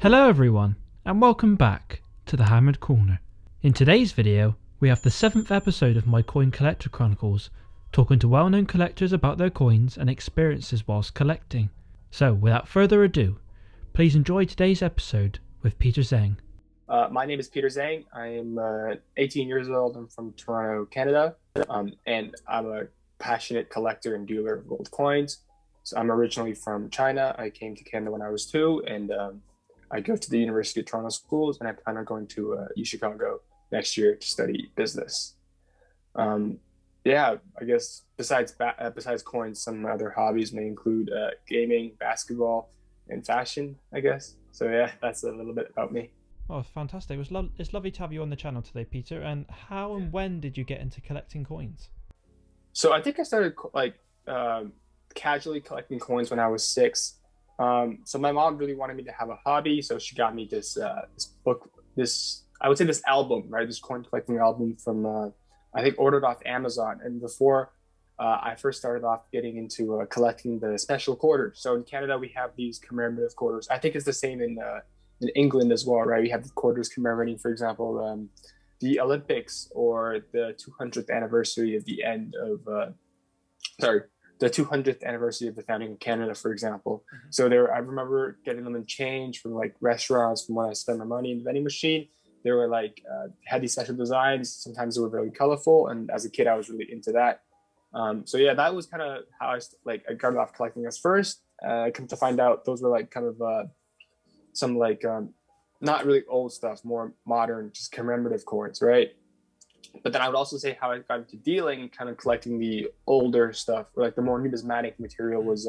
Hello everyone, and welcome back to the Hammered Corner. In today's video, we have the 7th episode of my Coin Collector Chronicles, talking to well-known collectors about their coins and experiences whilst collecting. So, without further ado, please enjoy today's episode with Peter Zheng. My name is Peter Zheng. I am 18 years old. I'm from Toronto, Canada, and I'm a passionate collector and dealer of gold coins. So I'm originally from China. I came to Canada when I was 2, and I go to the University of Toronto schools, and I plan on going to UChicago next year to study business. I guess besides coins, some other hobbies may include gaming, basketball, and fashion, I guess. So yeah, that's a little bit about me. Oh, fantastic. It's lovely to have you on the channel today, Peter. And how and when did you get into collecting coins? So I think I started casually collecting coins when I was 6. So my mom really wanted me to have a hobby, so she got me this album, right? This coin collecting album from I think ordered off Amazon. And before I first started off getting into collecting the special quarters. So in Canada we have these commemorative quarters. I think it's the same in England as well, right? We have the quarters commemorating, for example, the Olympics or the 200th anniversary of the the 200th anniversary of the founding of Canada, for example. Mm-hmm. So I remember getting them in change from like restaurants from when I spent my money in the vending machine. They were like, had these special designs. Sometimes they were very colorful. And as a kid, I was really into that. So yeah, that was kind of how I got off collecting as first. I come to find out those were like kind of some like, not really old stuff, more modern, just commemorative coins, right? But then I would also say how I got into dealing and kind of collecting the older stuff, or like the more numismatic material was,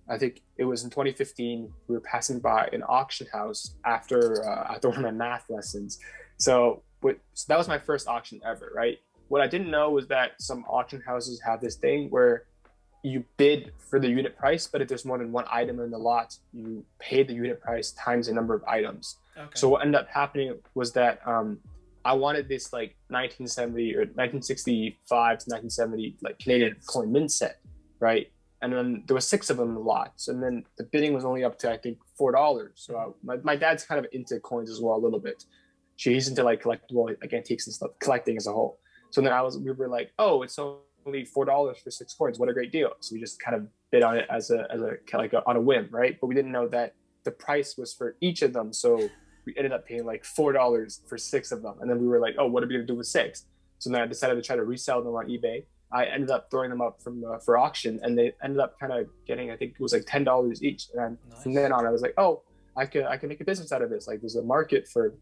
I think it was in 2015, we were passing by an auction house after one of my math lessons. So that was my first auction ever, right? What I didn't know was that some auction houses have this thing where you bid for the unit price, but if there's more than one item in the lot, you pay the unit price times the number of items. Okay. So what ended up happening was that I wanted this like 1970 or 1965 to 1970 like Canadian coin mint set, right? And then there was 6 of them in the lots, and then the bidding was only up to I think $4. So my dad's kind of into coins as well a little bit. He's into like collectible like antiques and stuff, collecting as a whole. So then we were like, oh, it's only $4 for 6 coins. What a great deal! So we just kind of bid on it on a whim, right? But we didn't know that the price was for each of them. So we ended up paying like $4 for 6 of them. And then we were like, oh, what are we going to do with 6? So then I decided to try to resell them on eBay. I ended up throwing them up for auction, and they ended up kind of getting, I think it was like $10 each. And nice. From then on, I was like, oh, I can make a business out of this. Like there's a market for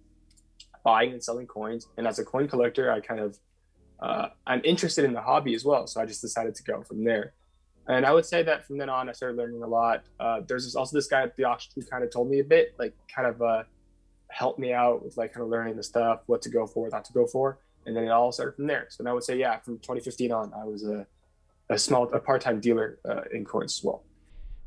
buying and selling coins. And as a coin collector, I kind of, I'm interested in the hobby as well. So I just decided to go from there. And I would say that from then on, I started learning a lot. There's also this guy at the auction who kind of told me a bit, like kind of helped me out with like kind of learning the stuff, what to go for, what not to go for. And then it all started from there. So I would say, yeah, from 2015 on, I was a part-time dealer in coins as well.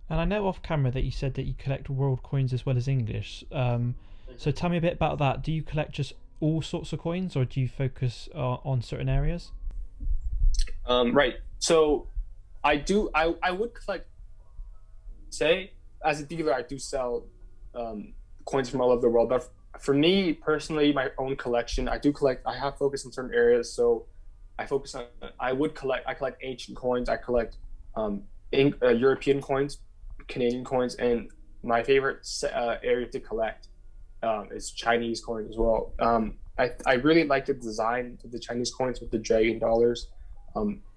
And I know off camera that you said that you collect world coins as well as English. So tell me a bit about that. Do you collect just all sorts of coins, or do you focus on certain areas? Right. So I would collect, say, as a dealer, I do sell coins from all over the world. But for me personally, my own collection, I have focused in certain areas. So I collect ancient coins. I collect European coins, Canadian coins, and my favorite area to collect is Chinese coins as well. I really like the design of the Chinese coins with the dragon dollars.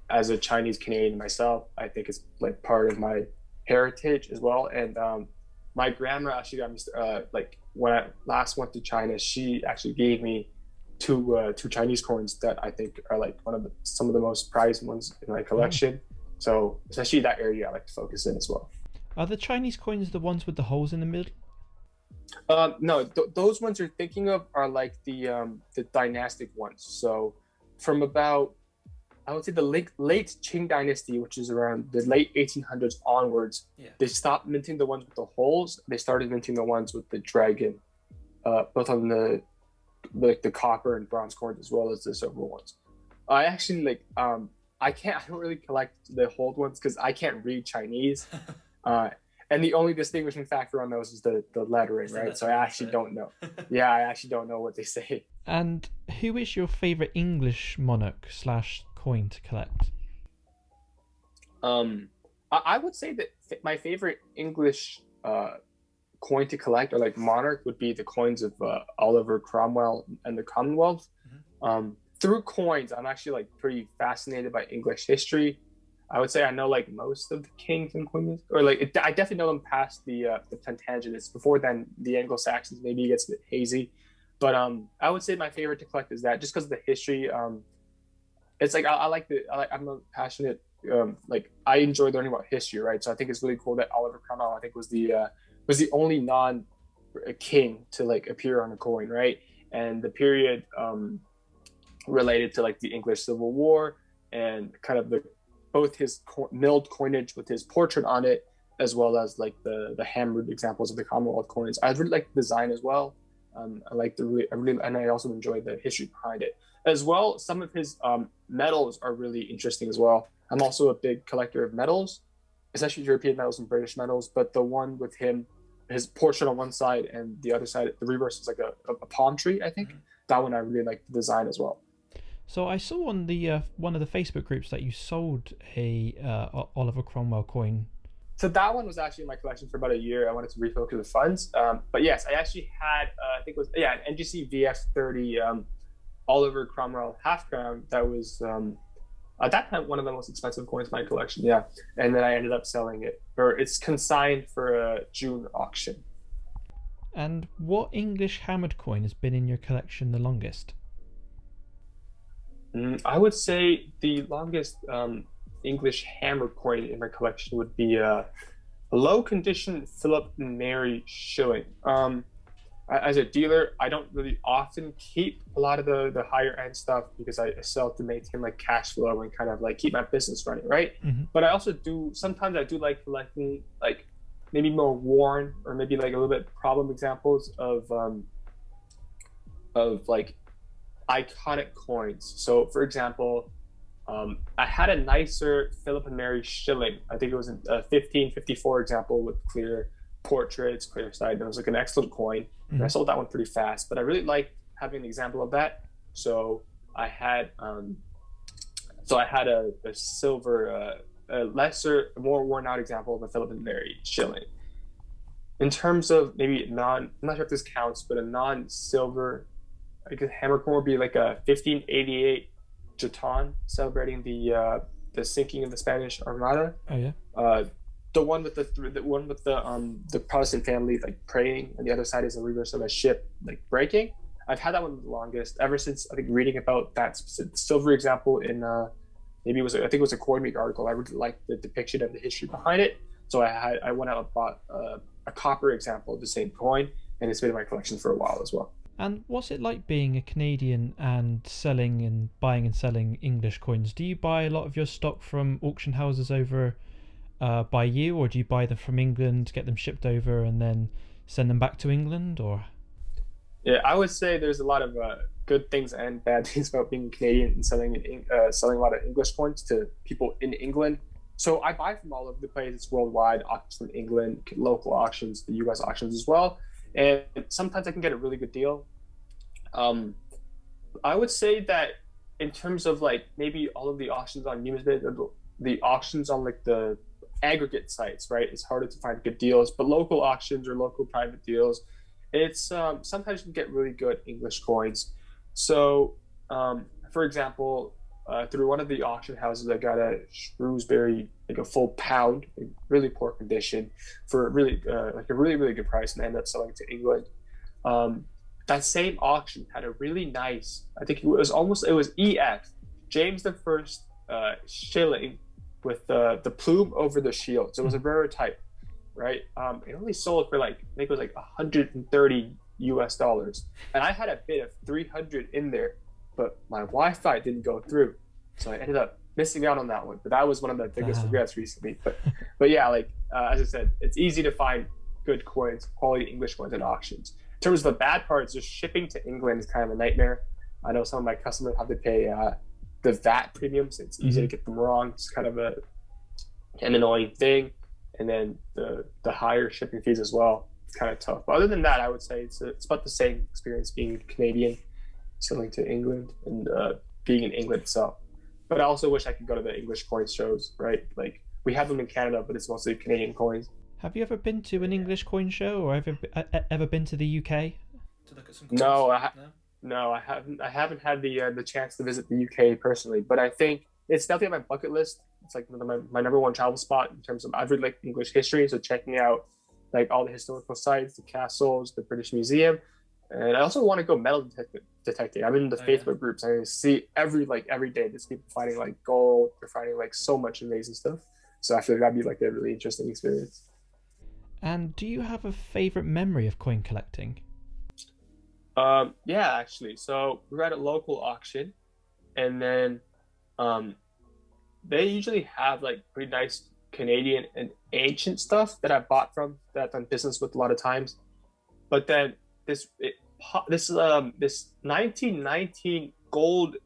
As a Chinese Canadian myself, I think it's like part of my heritage as well. And my grandma actually got me like when I last went to China, she actually gave me two Chinese coins that I think are like some of the most prized ones in my collection. So especially that area I like to focus in as well. Are the Chinese coins the ones with the holes in the middle? No, those ones you're thinking of are like the dynastic ones. So from about, I would say the late Qing dynasty, which is around the late 1800s onwards, they stopped minting the ones with the holes. They started minting the ones with the dragon, both on the copper and bronze coins as well as the silver ones. I actually I don't really collect the hold ones because I can't read Chinese. And the only distinguishing factor on those is the lettering, right? So I actually don't know. Yeah, I actually don't know what they say. And who is your favorite English monarch / coin to collect? I would say that my favorite English coin to collect, or like monarch, would be the coins of Oliver Cromwell and the Commonwealth. Through coins, I'm actually like pretty fascinated by English history. I would say I know like most of the kings and queens, or like I definitely know them past the Plantagenets. Before then, the Anglo-Saxons, maybe it gets a bit hazy, but I would say my favorite to collect is that, just because of the history. It's like I'm a passionate, like I enjoy learning about history, right? So I think it's really cool that Oliver Cromwell, I think, was the only non-king to like appear on a coin, right? And the period related to like the English Civil War, and kind of both his milled coinage with his portrait on it, as well as like the hammered examples of the Commonwealth coins. I really like the design as well. And I also enjoy the history behind it as well. Some of his medals are really interesting as well. I'm also a big collector of medals, especially European medals and British medals. But the one with him, his portrait on one side, and the other side, the reverse, is like a palm tree, I think. That one I really like the design as well. So I saw on the one of the Facebook groups that you sold a Oliver Cromwell coin. So that one was actually in my collection for about a year. I wanted to refocus the funds. But yes, I actually had, I think it was, an NGC VF30 Oliver Cromwell half crown. That was, at that time, one of the most expensive coins in my collection. Yeah. And then I ended up selling it, or it's consigned for a June auction. And what English hammered coin has been in your collection the longest? I would say the longest English hammer coin in my collection would be a low condition Philip and Mary shilling. As a dealer, I don't really often keep a lot of the higher end stuff, because I sell to maintain like cash flow and kind of like keep my business running, right? But I also sometimes I do like collecting like maybe more worn, or maybe like a little bit problem examples of like iconic coins. So for example, I had a nicer Philip and Mary shilling. I think it was a 1554 example with clear portraits, clear side. It was like an excellent coin. And I sold that one pretty fast, but I really liked having an example of that. So I had a silver, a lesser, more worn out example of a Philip and Mary shilling. In terms of maybe I'm not sure if this counts, but a non-silver, like a hammer coin would be like a 1588 Jeton, celebrating the sinking of the Spanish Armada. Oh yeah. The one with the Protestant family like praying, and the other side is a reverse of a ship like breaking. I've had that one the longest, ever since I think reading about that silver example in I think it was a Coinweek article. I really liked the depiction of the history behind it, so I went out and bought a copper example of the same coin, and it's been in my collection for a while as well. And what's it like being a Canadian and buying and selling English coins? Do you buy a lot of your stock from auction houses over by you, or do you buy them from England, get them shipped over, and then send them back to England? Or yeah, I would say there's a lot of good things and bad things about being Canadian and selling a lot of English coins to people in England. So I buy from all over the place. It's worldwide, auctions from England, local auctions, the US auctions as well. And sometimes I can get a really good deal. I would say that in terms of like maybe all of the auctions on Numismatics, the auctions on like the aggregate sites, right? It's harder to find good deals, but local auctions or local private deals, it's sometimes you can get really good English coins. So, for example, through one of the auction houses, I got a Shrewsbury, like a full pound, in really poor condition, for really like a really, really good price, and I ended up selling it to England. That same auction had a really nice, I think it was EF, James the First shilling with the plume over the shield. So it was a rare type, right? It only sold for like, I think it was like $130 US, and I had a bid of 300 in there, but my Wi-Fi didn't go through, so I ended up missing out on that one. But that was one of the biggest regrets recently. But yeah, like as I said, it's easy to find good coins, quality English coins at auctions. In terms of the bad parts, just shipping to England is kind of a nightmare. I know some of my customers have to pay the VAT premiums. It's easy to get them wrong. It's kind of an annoying thing. and then the higher shipping fees as well. It's kind of tough. But other than that, I would say it's about the same experience being Canadian, selling to England, and being in England itself. But I also wish I could go to the English coin shows, right? Like we have them in Canada, but it's mostly Canadian coins. Have you ever been to an English coin show, or ever been to the UK to look at some coins? No, I haven't. I haven't had the chance to visit the UK personally, but I think it's definitely on my bucket list. It's like my number one travel spot in terms of I've read like English history, so checking out like all the historical sites, the castles, the British Museum, and I also want to go metal detecting. I'm in the Facebook groups. I see every day there's people finding like gold. They're finding like so much amazing stuff. So I feel like that'd be like a really interesting experience. And do you have a favorite memory of coin collecting? Yeah, actually. So we were at a local auction, and then they usually have like pretty nice Canadian and ancient stuff that I bought from that I've done business with a lot of times. But then this 1919 gold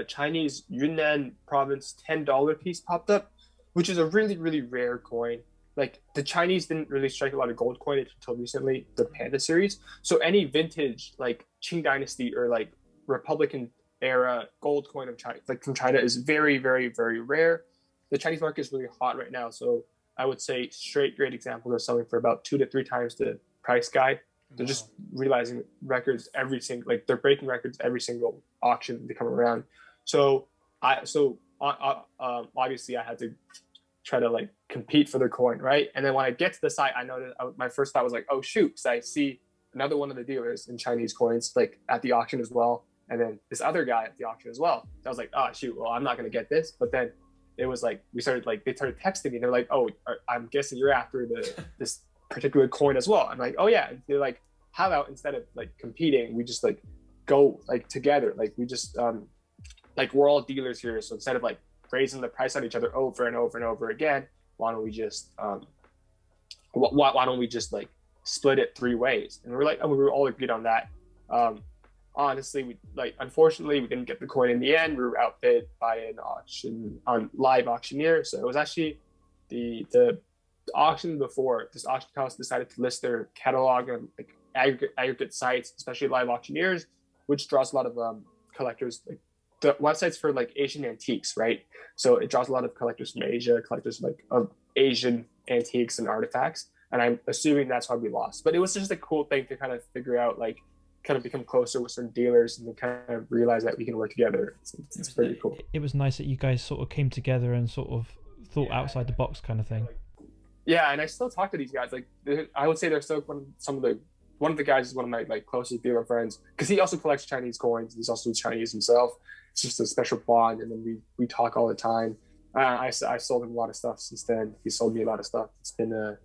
Chinese Yunnan province $10 piece popped up, which is a really, really rare coin. Like the Chinese didn't really strike a lot of gold coinage until recently, the Panda series. So any vintage like Qing Dynasty or like Republican era gold coin of China, like from China, is very, very, very rare. The Chinese market is really hot right now, so I would say straight grade examples are selling for about 2 to 3 times the price guide. They're just realizing records every single, like they're breaking records every single auction they come around. So obviously I had to try to like compete for their coin, right? And then when I get to the site, I noticed my first thought was like, oh shoot, because I see another one of the dealers in Chinese coins like at the auction as well, and then this other guy at the auction as well. So I was like, oh shoot, well I'm not gonna get this. But then it was like they started texting me. They're like, oh, I'm guessing you're after this particular coin as well. I'm like, oh yeah. And they're like, how about instead of like competing, we just like go like together, like we just like we're all dealers here, so instead of like raising the price on each other over and over and over again, why don't we just like split it 3 ways? And we're like, oh, we were all agreed on that. Honestly, we like unfortunately we didn't get the coin in the end. We were outbid by an auction on live auctioneer. So it was actually the auction before this auction house decided to list their catalog on like aggregate sites, especially live auctioneers, which draws a lot of collectors. Like the websites for like Asian antiques, right? So it draws a lot of collectors from Asia, collectors like of Asian antiques and artifacts. And I'm assuming that's why we lost. But it was just a cool thing to kind of figure out, like, kind of become closer with some dealers and then kind of realize that we can work together. It's pretty cool. It was nice that you guys sort of came together and sort of thought outside the box kind of thing. Yeah, and I still talk to these guys. Like, I would say they're still one of the guys is one of my like closest dealer friends, because he also collects Chinese coins. He's also Chinese himself. It's just a special bond, and then we talk all the time. I sold him a lot of stuff since then. He sold me a lot of stuff. It's been a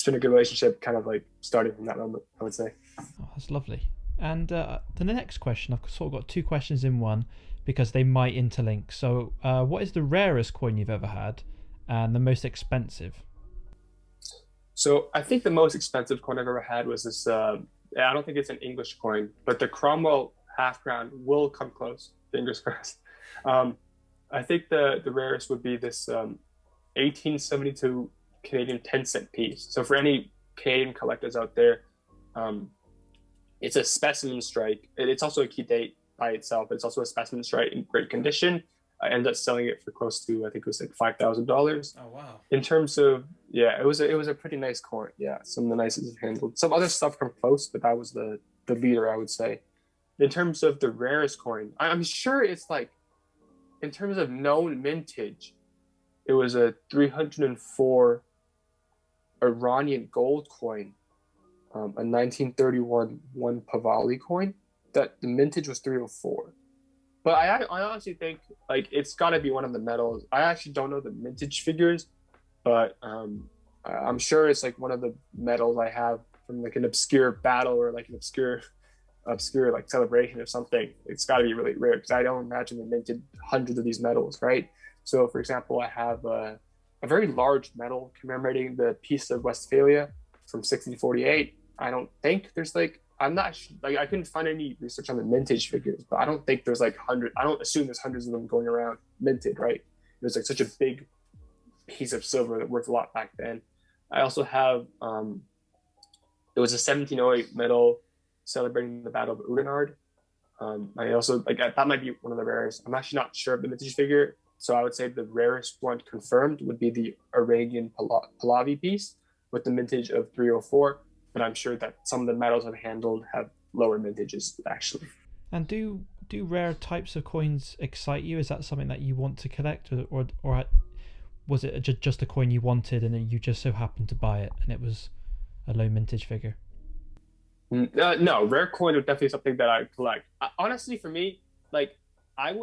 good relationship, kind of like starting from that moment, I would say. Oh, that's lovely. And the next question, I've sort of got 2 questions in one because they might interlink. So, what is the rarest coin you've ever had, and the most expensive? So I think the most expensive coin I've ever had was this. I don't think it's an English coin, but the Cromwell half crown will come close. Fingers crossed. I think the rarest would be this 1872 Canadian 10-cent piece. So for any Canadian collectors out there, it's a specimen strike. It's also a key date by itself, but it's also a specimen strike in great condition. I ended up selling it for close to, I think it was like $5,000. Oh wow! In terms of, yeah, it was a pretty nice coin. Yeah, some of the nicest handled. Some other stuff come close, but that was the leader, I would say. In terms of the rarest coin, I'm sure it's like, in terms of known mintage, it was a 304 Iranian gold coin, a 1931 one Pahlavi coin. That the mintage was 304. But I honestly think like it's got to be one of the metals. I actually don't know the mintage figures, but I'm sure it's like one of the metals I have from like an obscure battle or like an obscure like celebration or something. It's got to be really rare, because I don't imagine they minted hundreds of these medals, right? So for example, I have a very large medal commemorating the Peace of Westphalia from 1648. I don't think there's like, I'm not like, I couldn't find any research on the mintage figures, but I don't think there's like I don't assume there's hundreds of them going around minted, right? It was like such a big piece of silver that worth a lot back then. I also have it was a 1708 medal celebrating the Battle of Oudenarde. I also like that might be one of the rarest. I'm actually not sure of the vintage figure, so I would say the rarest one confirmed would be the Arabian Pahlavi piece with the mintage of 304. But I'm sure that some of the medals I've handled have lower mintages actually. And do rare types of coins excite you? Is that something that you want to collect, or was it just a coin you wanted and then you just so happened to buy it and it was a low mintage figure? No, rare coins are definitely something that I collect. Honestly, for me, like I'm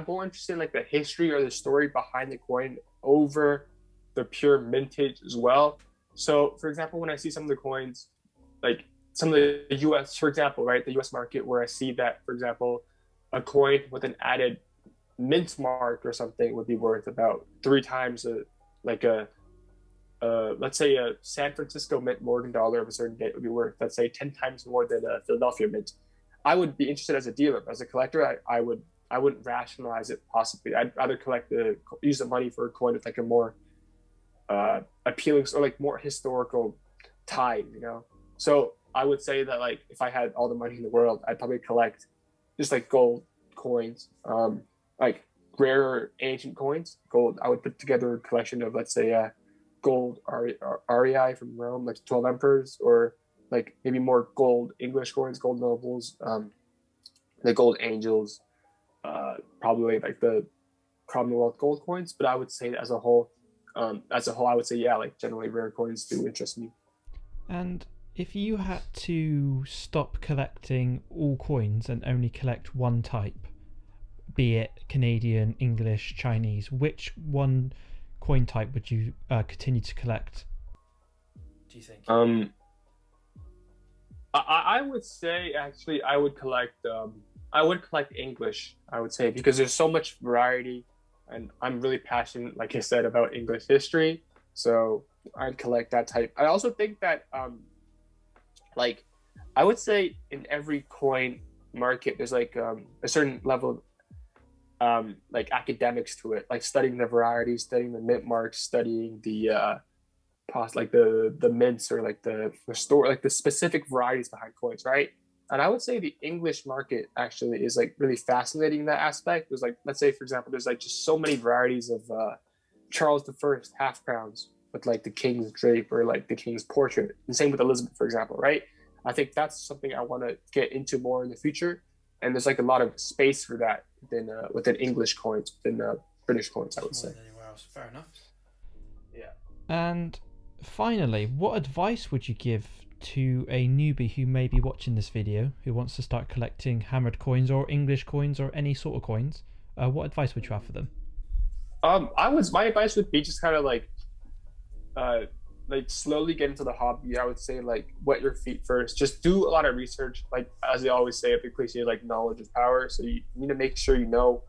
more interested in like the history or the story behind the coin over the pure mintage as well. So, for example, when I see some of the coins, like some of the U.S., for example, right, the U.S. market, where I see that, for example, a coin with an added mint mark or something would be worth about 3 times let's say a San Francisco Mint Morgan dollar of a certain date would be worth, let's say, 10 times more than a Philadelphia Mint. I would be interested as a dealer, but as a collector, I wouldn't rationalize it possibly. I'd rather use the money for a coin with like a more appealing or like more historical tie, you know. So I would say that like if I had all the money in the world, I'd probably collect just like gold coins, like rare ancient coins. Gold. I would put together a collection of, let's say, gold REI from Rome, like 12 emperors, or like maybe more gold English coins, gold nobles, the gold angels, probably like the Cromwell gold coins. But I would say as a whole, I would say, yeah, like generally rare coins do interest me. And if you had to stop collecting all coins and only collect one type, be it Canadian, English, Chinese, which one coin type would you continue to collect, do you think? I would say actually I would collect English, I would say, because there's so much variety and I'm really passionate, like I said, about English history. So I'd collect that type. I also think that like I would say in every coin market there's like a certain level of like academics to it, like studying the varieties, studying the mint marks, studying the like the mints, or like the store, like the specific varieties behind coins, right? And I would say the English market actually is like really fascinating in that aspect. There's like, let's say for example, there's like just so many varieties of Charles I half crowns with like the king's drape or like the king's portrait, and same with Elizabeth, for example, right? I think that's something I want to get into more in the future, and there's like a lot of space for that within English coins, within British coins, I would say. Anywhere else. Fair enough. Yeah. And finally, what advice would you give to a newbie who may be watching this video, who wants to start collecting hammered coins or English coins or any sort of coins? What advice would you have for them? My advice would be just kind of like slowly get into the hobby. I would say like wet your feet first. Just do a lot of research. Like as they always say, a big cliche, like knowledge is power. So you need to make sure you know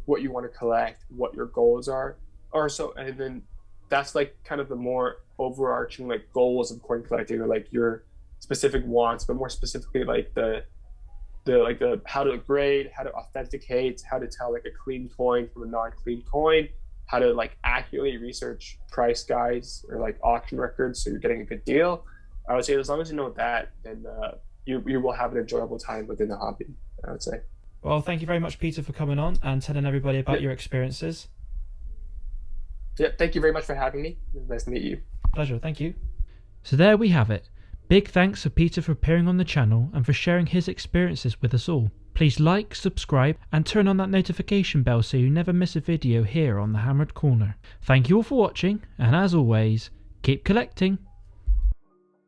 what you want to collect, what your goals are, and then that's like kind of the more overarching like goals of coin collecting, or like your specific wants, but more specifically like the how to grade, how to authenticate, how to tell like a clean coin from a non-clean coin, how to like accurately research price guides or like auction records so you're getting a good deal. I would say as long as you know that, then you will have an enjoyable time within the hobby, I would say. Well, thank you very much, Peter, for coming on and telling everybody about your experiences. Yeah, thank you very much for having me. It was nice to meet you. Pleasure, thank you. So there we have it. Big thanks to Peter for appearing on the channel and for sharing his experiences with us all. Please like, subscribe and turn on that notification bell so you never miss a video here on the Hammered Corner. Thank you all for watching, and as always, keep collecting.